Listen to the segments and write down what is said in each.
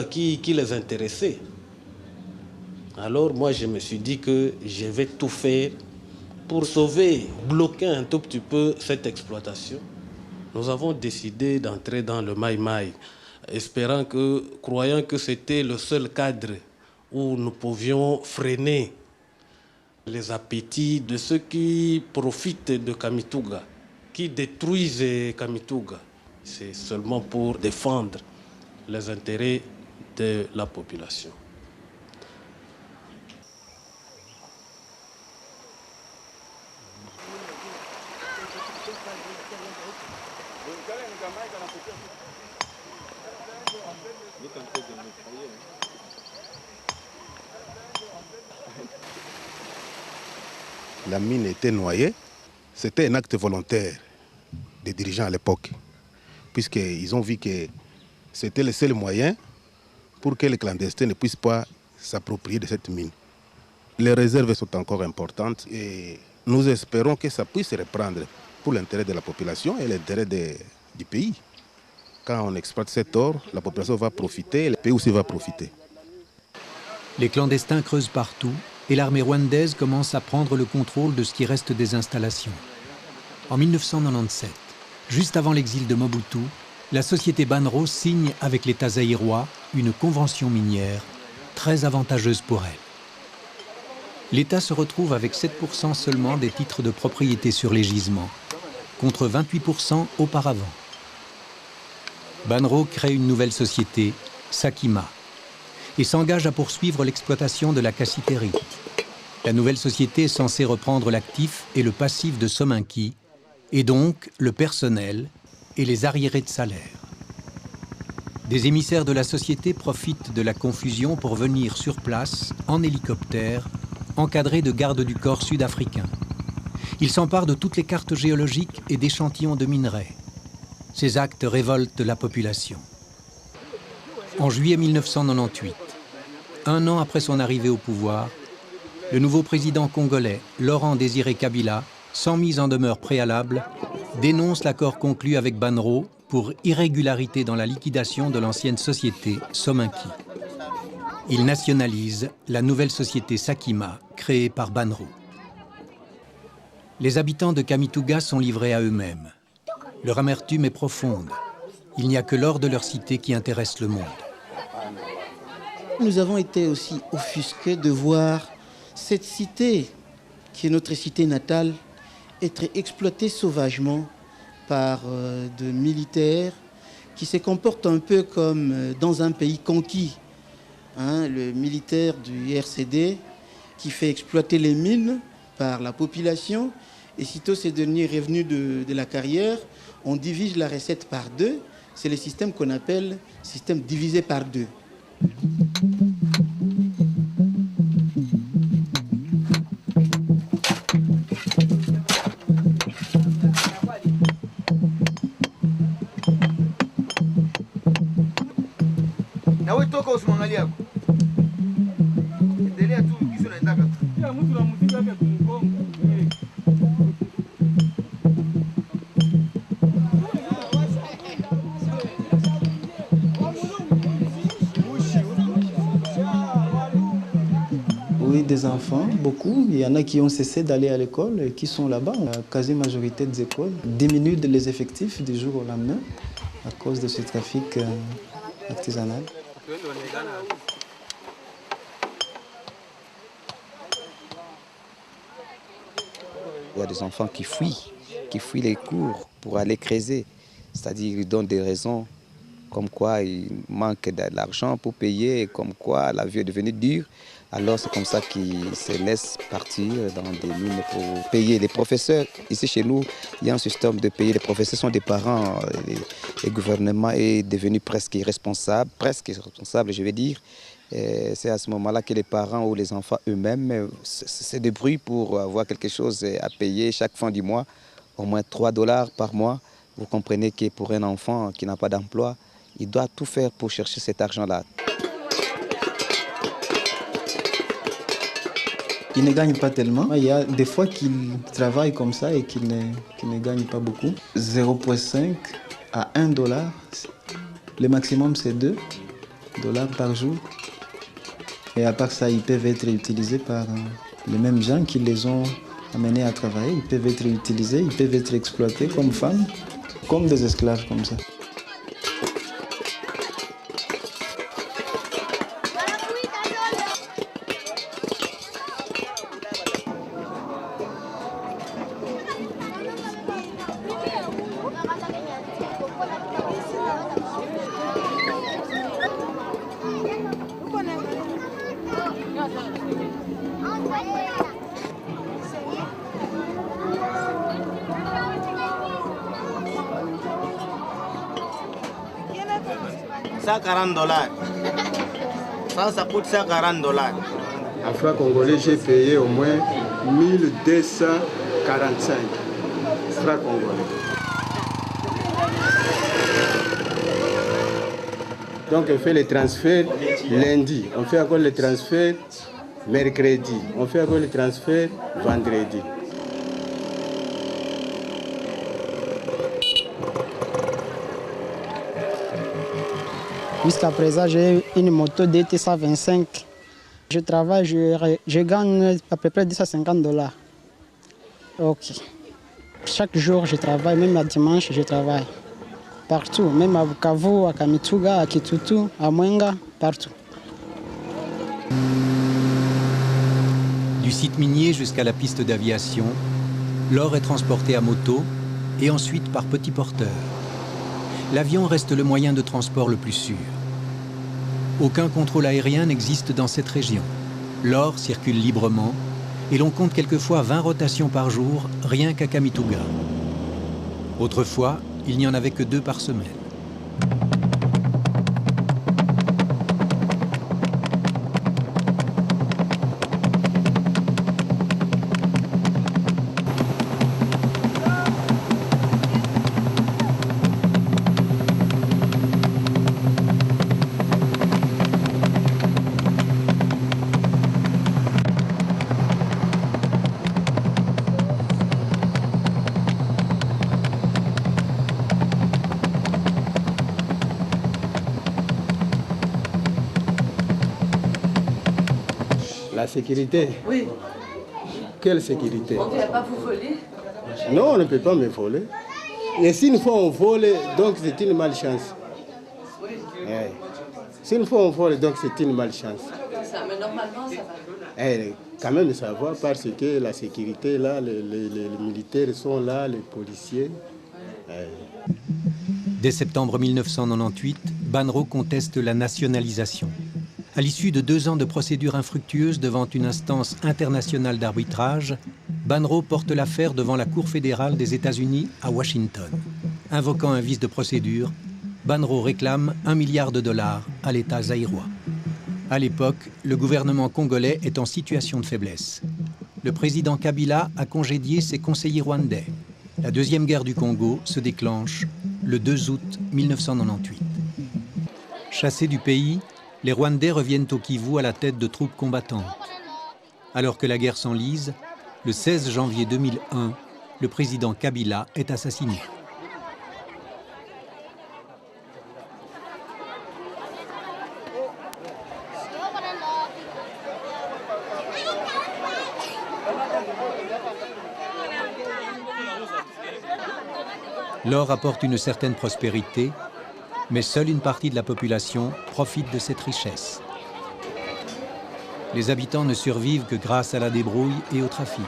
qui les intéressait. Alors moi je me suis dit que je vais tout faire pour sauver, bloquer un tout petit peu cette exploitation. Nous avons décidé d'entrer dans le Maï-Maï, croyant que c'était le seul cadre où nous pouvions freiner les appétits de ceux qui profitent de Kamituga, qui détruisent Kamituga. C'est seulement pour défendre les intérêts de la population. La mine était noyée. C'était un acte volontaire des dirigeants à l'époque, puisqu'ils ont vu que c'était le seul moyen pour que les clandestins ne puissent pas s'approprier de cette mine. Les réserves sont encore importantes et nous espérons que ça puisse reprendre pour l'intérêt de la population et l'intérêt du pays. Quand on exploite cet or, la population va profiter et le pays aussi va profiter. Les clandestins creusent partout et l'armée rwandaise commence à prendre le contrôle de ce qui reste des installations. En 1997, juste avant l'exil de Mobutu, la société Banro signe avec l'État zaïrois une convention minière très avantageuse pour elle. L'État se retrouve avec 7% seulement des titres de propriété sur les gisements, contre 28% auparavant. Banro crée une nouvelle société, Sakima, et s'engage à poursuivre l'exploitation de la cassitérite. La nouvelle société est censée reprendre l'actif et le passif de Sominki, et donc le personnel et les arriérés de salaire. Des émissaires de la société profitent de la confusion pour venir sur place, en hélicoptère, encadrés de gardes du corps sud-africains. Ils s'emparent de toutes les cartes géologiques et d'échantillons de minerais. Ces actes révoltent la population. En juillet 1998, un an après son arrivée au pouvoir, le nouveau président congolais, Laurent Désiré Kabila, sans mise en demeure préalable, dénonce l'accord conclu avec Banro pour irrégularité dans la liquidation de l'ancienne société Sominki. Il nationalise la nouvelle société Sakima, créée par Banro. Les habitants de Kamituga sont livrés à eux-mêmes. Leur amertume est profonde. Il n'y a que l'or de leur cité qui intéresse le monde. Nous avons été aussi offusqués de voir cette cité, qui est notre cité natale, être exploitée sauvagement par de militaires qui se comportent un peu comme dans un pays conquis. Le militaire du RCD qui fait exploiter les mines par la population, et sitôt ces derniers revenus de la carrière, on divise la recette par deux. C'est le système qu'on appelle système divisé par deux. Oui, des enfants, beaucoup. Il y en a qui ont cessé d'aller à l'école et qui sont là-bas. La quasi-majorité des écoles diminuent les effectifs du jour au lendemain à cause de ce trafic artisanal. Il y a des enfants qui fuient les cours pour aller creuser. C'est-à-dire qu'ils donnent des raisons comme quoi il manque de l'argent pour payer, comme quoi la vie est devenue dure. Alors c'est comme ça qu'ils se laissent partir dans des mines pour payer les professeurs. Ici chez nous, il y a un système de payer les professeurs, sont des parents. Le gouvernement est devenu presque irresponsable, je vais dire. C'est à ce moment-là que les parents ou les enfants eux-mêmes se débrouillent pour avoir quelque chose à payer chaque fin du mois, au moins $3 par mois. Vous comprenez que pour un enfant qui n'a pas d'emploi, il doit tout faire pour chercher cet argent-là. Ils ne gagnent pas tellement. Il y a des fois qu'ils travaillent comme ça et qu'ils ne gagnent pas beaucoup. 0,5 à $1. Le maximum, c'est 2. $ par jour. Et à part ça, ils peuvent être utilisés par les mêmes gens qui les ont amenés à travailler. Ils peuvent être utilisés, ils peuvent être exploités comme femmes, comme des esclaves comme ça. $140. Ça coûte $140. En francs congolais, j'ai payé au moins 1245 francs congolais. Donc on fait les transferts lundi, on fait encore les transferts mercredi, on fait encore les transferts vendredi. Jusqu'à présent, j'ai une moto DT 125. Je travaille, je gagne à peu près $250. Ok. Chaque jour, je travaille, même à dimanche, je travaille. Partout, même à Bukavu, à Kamituga, à Kitutu, à Mwenga, partout. Du site minier jusqu'à la piste d'aviation, l'or est transporté à moto et ensuite par petits porteurs. L'avion reste le moyen de transport le plus sûr. Aucun contrôle aérien n'existe dans cette région. L'or circule librement et l'on compte quelquefois 20 rotations par jour, rien qu'à Kamituga. Autrefois, il n'y en avait que 2 par semaine. La sécurité? Oui. Quelle sécurité? On ne peut pas vous voler? Non, on ne peut pas me voler. Et si une fois on vole, donc c'est une malchance. Oui. Ouais. Si une fois on vole, donc c'est une malchance. Ça, mais normalement, ça va. Quand même, ça va parce que la sécurité, là, les militaires sont là, les policiers. Dès septembre 1998, Banro conteste la nationalisation. À l'issue de 2 ans de procédure infructueuse devant une instance internationale d'arbitrage, Banro porte l'affaire devant la Cour fédérale des États-Unis à Washington. Invoquant un vice de procédure, Banro réclame $1 milliard à l'État zaïrois. À l'époque, le gouvernement congolais est en situation de faiblesse. Le président Kabila a congédié ses conseillers rwandais. La deuxième guerre du Congo se déclenche le 2 août 1998. Chassés du pays, les Rwandais reviennent au Kivu à la tête de troupes combattantes. Alors que la guerre s'enlise, le 16 janvier 2001, le président Kabila est assassiné. L'or apporte une certaine prospérité, mais seule une partie de la population profite de cette richesse. Les habitants ne survivent que grâce à la débrouille et au trafic.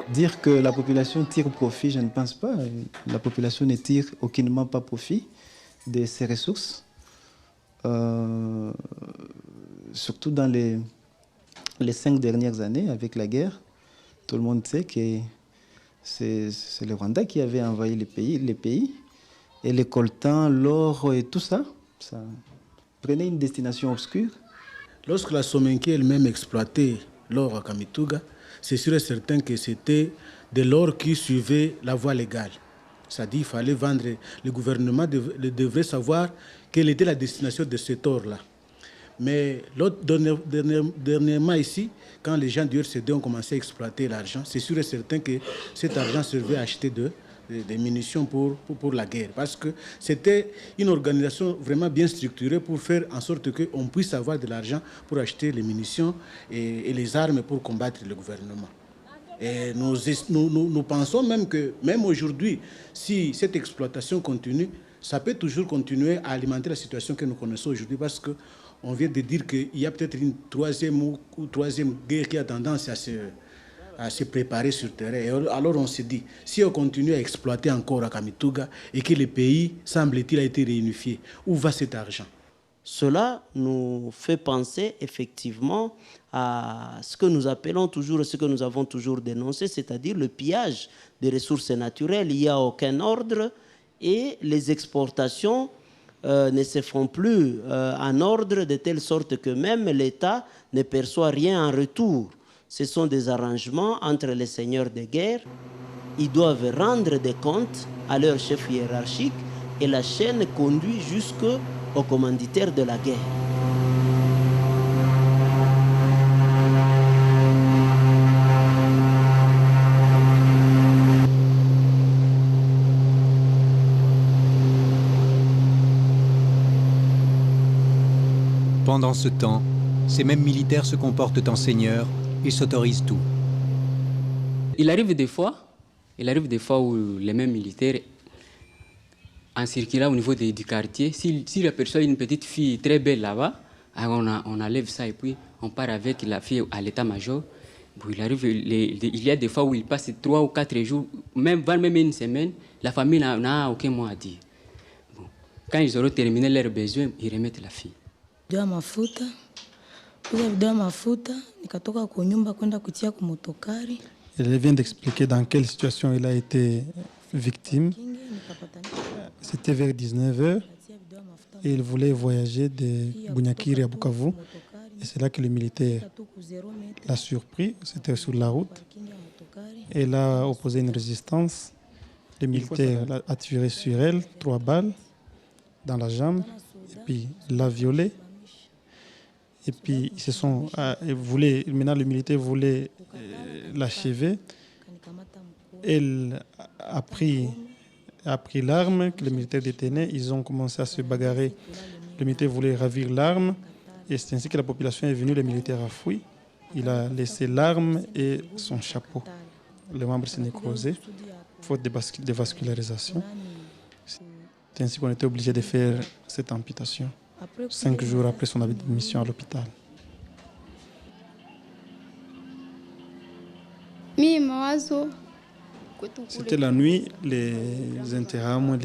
Dire que la population tire profit, je ne pense pas. La population ne tire aucunement pas profit de ses ressources. Surtout dans les 5 dernières années, avec la guerre, tout le monde sait que c'est le Rwanda qui avait envahi les pays. Et les coltans, l'or et tout ça, ça prenait une destination obscure. Lorsque la Somenki elle-même exploitait l'or à Kamituga, c'est sûr et certain que c'était de l'or qui suivait la voie légale. C'est-à-dire qu'il fallait vendre, le gouvernement devrait savoir quelle était la destination de cet or-là. Mais dernièrement ici, quand les gens du RCD ont commencé à exploiter l'argent, c'est sûr et certain que cet argent servait à acheter des munitions pour la guerre. Parce que c'était une organisation vraiment bien structurée pour faire en sorte qu'on puisse avoir de l'argent pour acheter les munitions et les armes pour combattre le gouvernement. Et nous pensons même que, même aujourd'hui, si cette exploitation continue, ça peut toujours continuer à alimenter la situation que nous connaissons aujourd'hui, parce qu'on vient de dire qu'il y a peut-être une troisième guerre qui a tendance à se préparer sur le terrain. Et alors on se dit, si on continue à exploiter encore à Kamituga et que le pays, semble-t-il, a été réunifié, où va cet argent? Cela nous fait penser effectivement à ce que nous appelons toujours, ce que nous avons toujours dénoncé, c'est-à-dire le pillage des ressources naturelles. Il n'y a aucun ordre et les exportations ne se font plus en ordre, de telle sorte que même l'État ne perçoit rien en retour. Ce sont des arrangements entre les seigneurs de guerre. Ils doivent rendre des comptes à leur chef hiérarchique et la chaîne conduit jusqu'au commanditaire de la guerre. Pendant ce temps, ces mêmes militaires se comportent en seigneurs et s'autorisent tout. Il arrive des fois où les mêmes militaires, en circulant au niveau du quartier, s'il aperçoit une petite fille très belle là-bas, on enlève ça et puis on part avec la fille à l'état-major. Bon, il y a des fois où il passe 3 ou 4 jours, même une semaine, la famille n'a aucun mot à dire. Bon. Quand ils auront terminé leurs besoins, ils remettent la fille. Elle vient d'expliquer dans quelle situation il a été victime. C'était vers 19h et il voulait voyager de Bunyakiri à Bukavu. Et c'est là que le militaire l'a surpris. C'était sur la route. Et elle a opposé une résistance. Le militaire a tiré sur elle 3 balles dans la jambe et puis l'a violée. Et puis maintenant le militaire voulait l'achever. Elle a pris l'arme que le militaire détenait. Ils ont commencé à se bagarrer. Le militaire voulait ravir l'arme. Et c'est ainsi que la population est venue. Le militaire a fui. Il a laissé l'arme et son chapeau. Le membre s'est nécrosé, faute de vascularisation. C'est ainsi qu'on était obligé de faire cette amputation 5 jours après son admission à l'hôpital. C'était la nuit, les Interahamwe,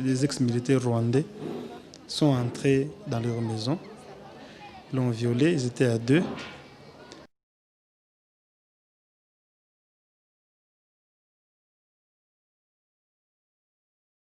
les ex-militaires rwandais sont entrés dans leur maison. Ils l'ont violée, ils étaient à 2.